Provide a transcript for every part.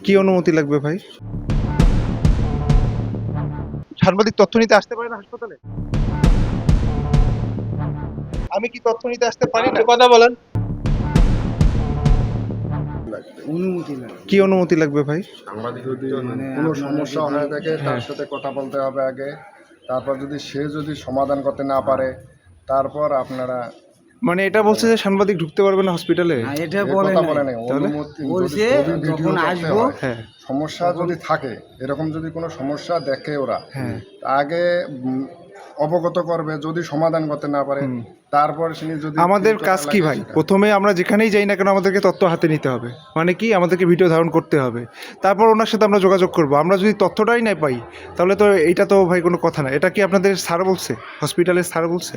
কি অনুমতি লাগবে ভাই? সাংবাদিক তথ্য নিতে আসতে পারে না হাসপাতালে? আমি কি তথ্য নিতে আসতে পারি না? কথা বলেন। কি অনুমতি লাগবে ভাই? যদি কোনো সমস্যা হয়ে থাকে তার সাথে কথা বলতে হবে আগে, তারপর যদি সমাধান করতে না পারে তারপর আপনারা মানে এটা বলছে যে সাংবাদিক ঢুকতে পারবে না হসপিটালে? এটা কথা বলে নাই। তাহলে? অনুমতি বলছে যখন আসবো হ্যাঁ সমস্যা যদি থাকে, এরকম যদি কোনো সমস্যা দেখে ওরা হ্যাঁ আগে অবগত করবে, যদি সমাধান করতে না পারে তারপর যদি আমাদের কাজ কি ভাই? প্রথমে আমরা যেখানেই যাই না কেন আমাদেরকে তথ্য হাতে নিতে হবে, মানে কি আমাদেরকে ভিডিও ধারণ করতে হবে, তারপর ওনার সাথে আমরা যোগাযোগ করব। আমরা যদি তথ্যটাই না পাই তাহলে তো এইটা তো ভাই কোনো কথা না। এটা কি আপনাদের স্যার বলছে, হসপিটালের স্যার বলছে?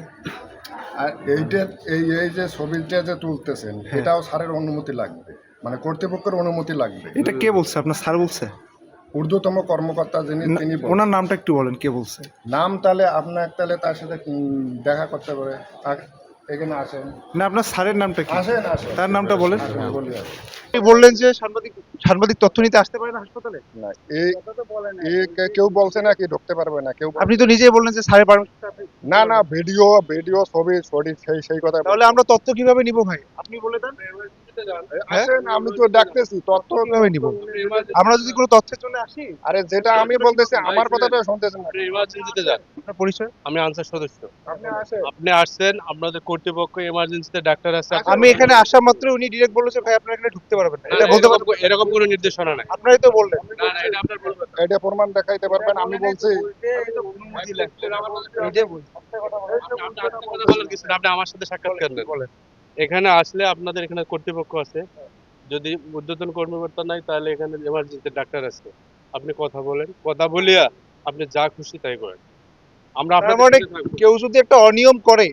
আর এইটার এই যে ছবিটা যে তুলতেছেন এটাও স্যারের অনুমতি লাগবে, মানে কর্তৃপক্ষের অনুমতি লাগবে। এটা কে বলছে? আপনার স্যার বলছে? ঊর্ধ্বতম কর্মকর্তা যিনি তিনি বলছেন। ওনার নামটা একটু বলেন, কে বলছে? নাম তাহলে আপনার তার সাথে দেখা করতে পারে, এখানে আসেন। না আপনার স্যারের নামটা কি? আসেন আসেন তার নামটা বলেন। বলি আসেন। আপনি বললেন যে সাংবাদিক তথ্য নিতে আসতে পারে না হাসপাতালে? না, কেউ বলছে না কি ঢুকতে পারবে না কেউ? আপনি তো নিজেই বললেন যে স্যারের পারমিশন। না না, ভিডিও ছবি সেই কথা। তাহলে আমরা তথ্য কিভাবে নিব ভাই? আপনি বলে দেন। আসেন, আমি তো ডাকতেছি, তথ্য কিভাবে নিব? আমরা যদি কোনো তথ্যের জন্য আসি? আরে যেটা আমি বলতেছি আমার কথাটা শুনতেছেন না। ইমার্জেন্সিতে যান। আপনার পরিচয়? আমি আনসার সদস্য। আপনি আসেন। আপনি আসছেন, আপনাদের কর্তৃপক্ষ এমার্জেন্সিতে ডাক্তার আছে। আমি এখানে আসা মাত্র উনি ডিরেক্ট বলেছে ভাই আপনারা এখানে ঢুকতে পারবেন না। এটা বলতে পারবেন? এরকম কোনো নির্দেশনা নাই। আপনারাই তো বললেন। না না, এটা আপনার বলবেন না। এটা প্রমাণ দেখাইতে পারবেন? আমি বলছি আপনি আরেকটা কথা বলেন কিছু না, আপনি আমার সাথে সাক্ষাৎ করবেন। এখানে আসলে আপনাদের এখানে কর্তৃপক্ষ আছে, যদি ঊর্ধ্বতন কর্মকর্তা নাই তাহলে এখানে এমার্জেন্সি ডাক্তার আছে। আপনি কথা বলেন, কথা বলিয়া আপনি যা খুশি তাই করেন। আমরা তার আপনাদের মানে সাথে থাকবো। কেউ যদি একটা অনিয়ম করে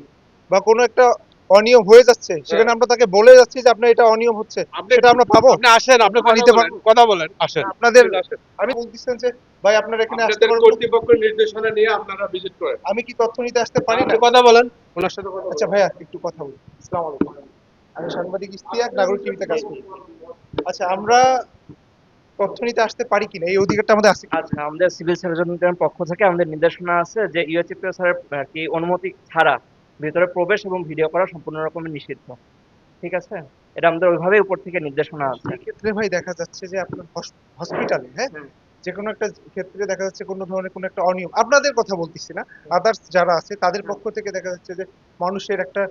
বা কোনো একটা অনিয়ম হয়ে যাচ্ছে সেখানে আমরা তাকে বলে যাচ্ছি যে আপনার এটা অনিয়ম হচ্ছে, সেটা আমরা পাবো? আপনি আসেন, আপনি আমরা কথা নিতে বলেন, পারবো? কথা বলেন, আসেন। আপনাদের আসেন। আমি বলতেছেন যে ভাই আপনারা এখানে আসতে আপনাদের পারবেন? কর্তৃপক্ষের নির্দেশনা নিয়ে আপনারা ভিজিট করেন। আমি কি তথ্য নিতে আসতে পারি না? আপনি কথা বলেন, ওনার সাথে কথা আচ্ছা বলেন। ভাইয়া একটু কথা বলি। আসসালামু আলাইকুম। আমি সাংবাদিক ইশতিয়াক, নাগরিক টিভিতে কাজ করি। আচ্ছা আমরা তথ্য নিতে আসতে পারি কিনা, এই অধিকারটা আমাদের আছে কি? আচ্ছা, আমাদের সিভিল সার্জনের পক্ষ থেকে আমাদের নির্দেশনা আছে যে ইউএচএপিও স্যারের কি অনুমতি ছাড়া ভিতরে প্রবেশ এবং ভিডিও করা সম্পূর্ণ রকমের নিষিদ্ধ। ঠিক আছে, এটা আমাদের ওইভাবে উপর থেকে নির্দেশনা আছে। সেক্ষেত্রে ভাই দেখা যাচ্ছে যে আপনার হসপিটালে, হ্যাঁ, যে কোনো একটা ক্ষেত্রে দেখা যাচ্ছে কোনো ধরনের কোনো একটা অনিয়ম, আপনাদের কথা বলতেছি না, আদার্স যারা আছে তাদের পক্ষ থেকে দেখা যাচ্ছে যে মানুষের একটা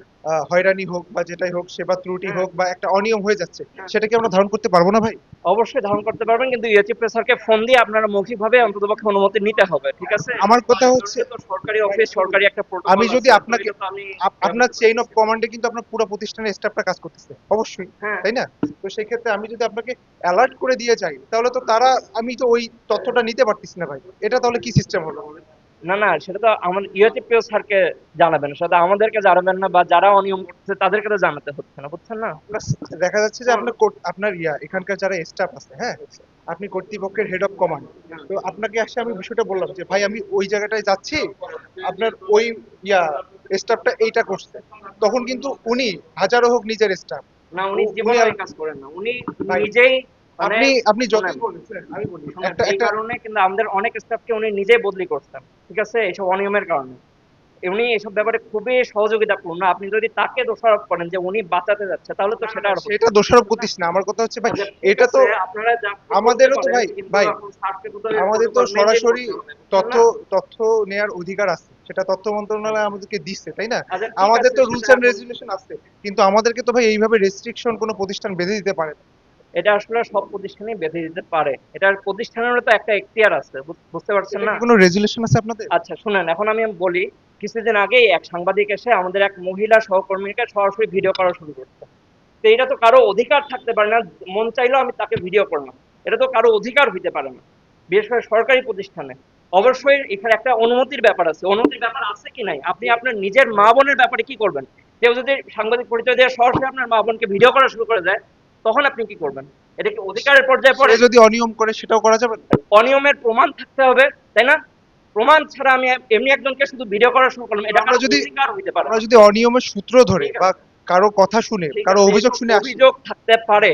হয়রানি হোক বা যেটাই হোক, সেবা ত্রুটি হোক বা একটা অনিয়ম হয়ে যাচ্ছে, সেটা কি আমরা ধারণ করতে পারবো না ভাই? অবশ্যই ধারণ করতে পারবেন, কিন্তু ইউএচএপি স্যারকে ফোন দিয়ে আপনারা মৌখিকভাবে অন্ততপক্ষে অনুমতি নিতে হবে। ঠিক আছে, আমার কথা হচ্ছে তো সরকারি অফিস, সরকারি একটা প্রোটোকল আমি যদি আছে, আপনাকে ওইটা তো আমি আপনার চেইন অফ কমান্ডে কিন্তু আপনার পুরো প্রতিষ্ঠানের স্টাফটা কাজ করতেছে অবশ্যই, হ্যাঁ। তাই না? তো সেই ক্ষেত্রে আমি যদি আপনাকে অ্যালার্ট করে দিয়ে যাই তাহলে তো তারা, আমি তো ওই তথ্যটা নিতে পারতেছি না ভাই, এটা তাহলে কি সিস্টেম হলো? না না, সেটা তো আমার ইউএচএপিও স্যারকে জানাবেন, সেটা আমাদেরকে জানাবেন না, বা যারা অনিয়ম করছে তাদেরকে তো জানাতে হচ্ছে না, বুঝছেন না? প্লাস দেখা যাচ্ছে যে আপনার আপনার এখানকার যারা স্টাফ আছে, হ্যাঁ, আপনি কর্তৃপক্ষের হেড অফ কমান্ড, তো আপনাকে আসে আমি বিষয়টা বললাম যে ভাই আমি ওই জায়গাটায় যাচ্ছি, আপনার ওই স্টাফটা এইটা করছে, তখন কিন্তু উনি হাজারো হোক নিজের স্টাফ, না, উনি জীবনে এই কাজ করেন না, উনি নিজেই মানে আপনি আপনি যতই শোনেন, বলেন, শুনেন, আমি বলি শোনেন, একটা এই একটা কারণে কিন্তু আমাদের অনেক স্টাফকে উনি নিজেই বদলি করছেন। ঠিক আছে, এইসব অনিয়মের কারণে উনি এসব ব্যাপারে খুবই সহযোগিতাপূর্ণ। আপনি যদি তাকে দোষারোপ করেন যে উনি বাঁচাতে যাচ্ছে, তাহলে তো সেটা আর হচ্ছে সেটা দোষারোপ করতেছি না, আমার কথা হচ্ছে ভাই না। ঠিক এটা তো আছে, আপনারা যা আমাদেরও তো ভাই কিন্তু ভাই এখন স্যারকে তো আমাদের তো protocol maintain সরাসরি করতে হবে, বুঝছেন তথ্য না? তথ্য নেয়ার অধিকার আছে, সেটা তথ্য মন্ত্রণালয় আমাদেরকে দিচ্ছে, তাই না? আচ্ছা, ঠিক আমাদের আছে, তো সেটা রুলস এন্ড রেগুলেশন আছে, কিন্তু আমাদেরকে তো ভাই এইভাবে রেস্ট্রিকশন কোনো প্রতিষ্ঠান বেঁধে দিতে পারে না। এটা আসলে সব প্রতিষ্ঠানেই বেঁধে দিতে পারে। এটার প্রতিষ্ঠানেরও তো একটা এখতিয়ার আছে, বুঝতে পারছেন এটা না? কি কোনো রেজুলেশন আছে আপনাদের? আচ্ছা শুনেন, এখন আমি বলি, কিছুদিন আগেই এক সাংবাদিক এসে আমাদের এক মহিলা সহকর্মীকে সরাসরি ভিডিও করা শুরু করছে। তো এটা তো কারো অধিকার থাকতে পারে না, মন চাইলেও আমি তাকে ভিডিও করলাম, এটা তো কারো অধিকার হইতে পারে না, বিশেষ করে সরকারি প্রতিষ্ঠানে। অবশ্যই এখানে একটা অনুমতির ব্যাপার আছে, অনুমতির ব্যাপার আছে কি নাই, আপনি আপনার নিজের মা বোনের ব্যাপারে কি করবেন? কেউ যদি সাংবাদিক পরিচয় দিয়ে সরাসরি আপনার মা বোনকে ভিডিও করা শুরু করে দেয়, তখন আপনি কি করবেন? এটা কি অধিকারের পর্যায়ে পড়ে? সে যদি অনিয়ম করে সেটাও করা যাবে না? অনিয়মের প্রমাণ থাকতে হবে, তাই না? প্রমাণ ছাড়া আমি এমনি একজনকে শুধু ভিডিও করা শুরু করলাম, এটা আমরা কারো যদি অধিকার হইতে পারে না। আমরা যদি অনিয়মের সূত্র ধরে ঠিক বা আছে, কারো কথা শুনে ঠিক কারো আছে, অভিযোগ এসব শুনে আসি, অভিযোগ থাকতে পারে,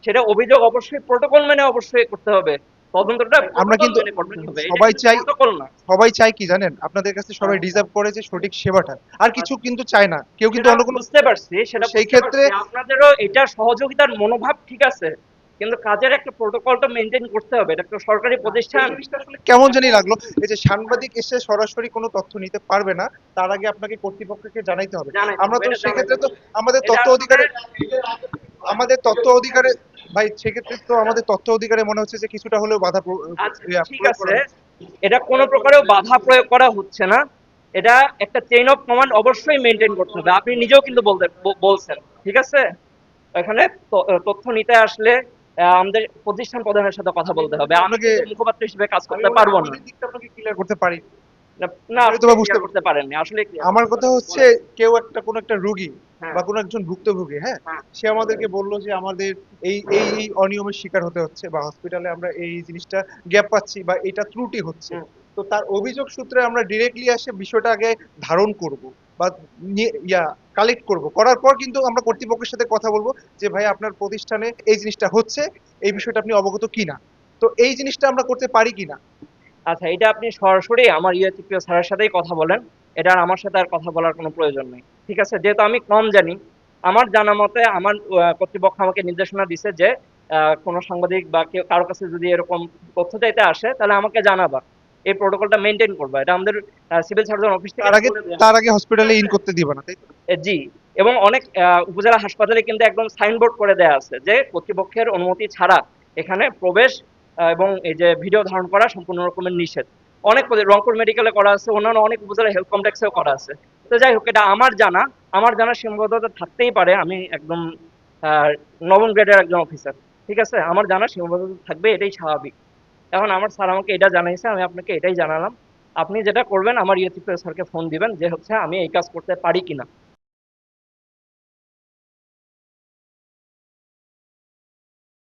সেটা অভিযোগ অবশ্যই প্রোটোকল মেনে অবশ্যই করতে হবে। তদন্তটা আমরা প্রোটোকল কিন্তু মেনে করতে হবে। এটা সবাই কিন্তু চাই, প্রোটোকল না। সবাই চাই কি জানেন, আপনাদের কাছে সবাই হ্যাঁ। ডিজার্ভ করে যে সঠিক সেবাটা, আর কিছু আচ্ছা। কিন্তু চায় না কেউ, কিন্তু সেটা অন্য কোনো। বুঝতে পারছি, তো সেটা সেই বুঝতে ক্ষেত্রে পারছি। আপনাদেরও এটা সহযোগিতার মনোভাব ঠিক আছে। কিন্তু কাজের একটা প্রোটোকলটা মেইনটেইন করতে হবে। এটা একটা সরকারি এই প্রতিষ্ঠান। জিনিসটা আসলে কেমন জানি লাগলো, এই যে সাংবাদিক এসে সরাসরি কোনো তথ্য নিতে পারবে না, তার আগে আপনাকে কর্তৃপক্ষকে জানাইতে হবে। জানাইতে আমরা হবে, তো এটা জানাইতে সেক্ষেত্রে তো হবে। আমাদের এটা তথ্য আসলে অধিকারে, আমাদের তথ্য অধিকারে, ভাই সেক্ষেত্রে তো আমাদের তথ্য অধিকারে মনে হচ্ছে যে কিছুটা হলেও বাধা আচ্ছা ঠিক প্রয়োগ করা আছে। হচ্ছে। এটা কোনো প্রকারেও বাধা প্রয়োগ করা হচ্ছে না। এটা একটা চেইন অফ কমান্ড অবশ্যই মেইনটেইন করতে হবে। আপনি নিজেও কিন্তু বলছেন। ঠিক আছে? এখানে তথ্য নিতে আসলে আমাদের প্রতিষ্ঠান প্রধানের সাথে কথা আমি বলতে হবে। মনে করি আমি আপনাকে, কিন্তু মুখপাত্র হিসেবে কাজ আমি করতে মনে পারব হয় না। আমাদের দিকটা আপনাকে ক্লিয়ার করতে পারি। না, না, আপনি আপনি হয়তো বা বুঝতে ক্লিয়ার করতে পারছেন। পারেননি। আসলে ক্লিয়ার আমার করতে কথা পারেননি। হচ্ছে, বলেন। কেউ একটা কোনো একটা রোগী হ্যাঁ, বা কোনো একজন ভুক্তভোগী, হ্যাঁ, হ্যাঁ, সে আমাদেরকে বললো যে আমাদের এই অনিয়মের শিকার হতে হচ্ছে, বা হসপিটালে আমরা এই জিনিসটা গ্যাপ পাচ্ছি বা এটা ত্রুটি হচ্ছে। হুম। তো তার অভিযোগ সূত্রে আমরা ডিরেক্টলি এসে বিষয়টা আগে ধারণ করব বা কালেক্ট করব, করার পর কিন্তু আমরা কর্তৃপক্ষের সাথে কথা বলবো যে ভাই আপনার প্রতিষ্ঠানে এই জিনিসটা হচ্ছে, এই বিষয়টা আপনি অবগত কিনা। তো এই জিনিসটা আমরা করতে পারি কিনা। আচ্ছা, এটা আপনি সরাসরি আমার ইউএচপিও স্যারের সাথেই কথা বলেন। এটা আর আমার সাথে আর কথা বলার কোনো প্রয়োজন নেই। ঠিক আছে? যেহেতু আমি কম জানি, আমার জানা মতে আমার কর্তৃপক্ষ আমাকে নির্দেশনা দিছে যে কোনো সাংবাদিক বা কেউ কারো কাছে যদি এরকম তথ্য চাইতে আসে তাহলে আমাকে জানাবা। এই প্রোটোকলটা মেইনটেইন করবা। এটা আমাদের সিভিল সার্জন অফিস থেকে তার আগে, বলে দেয়া তার হয়েছে। আগে ঠিক হসপিটালে ইন আছে? করতে দিবা না, তাই তো? জি। এবং অনেক উপজেলা হাসপাতালে কিন্তু একদম সাইনবোর্ড করে দেয়া আছে যে কর্তৃপক্ষের অনুমতি ছাড়া এখানে প্রবেশ এবং এই যে ভিডিও ধারণ করা সম্পূর্ণ রকমের নিষেধ। অনেক রংপুর মেডিকেলে করা আছে, অন্যান্য অনেক উপজেলা হেলথ কমপ্লেক্সেও করা আছে। তো যাই হোক, এটা আমার জানা সীমাবদ্ধতা থাকতেই পারে। আমি একদম আহ, নবম গ্রেডের একজন অফিসার। ঠিক আছে? আমার জানা সীমাবদ্ধতা থাকবে, এটাই স্বাভাবিক। এখন আমার স্যার আমাকে এটা জানাইছে, আমি আপনাকে এটাই জানালাম। আপনি যেটা করবেন আমার ইউএচপি স্যারকে ফোন দিবেন যে হচ্ছে আমি এই কাজ করতে পারি কিনা।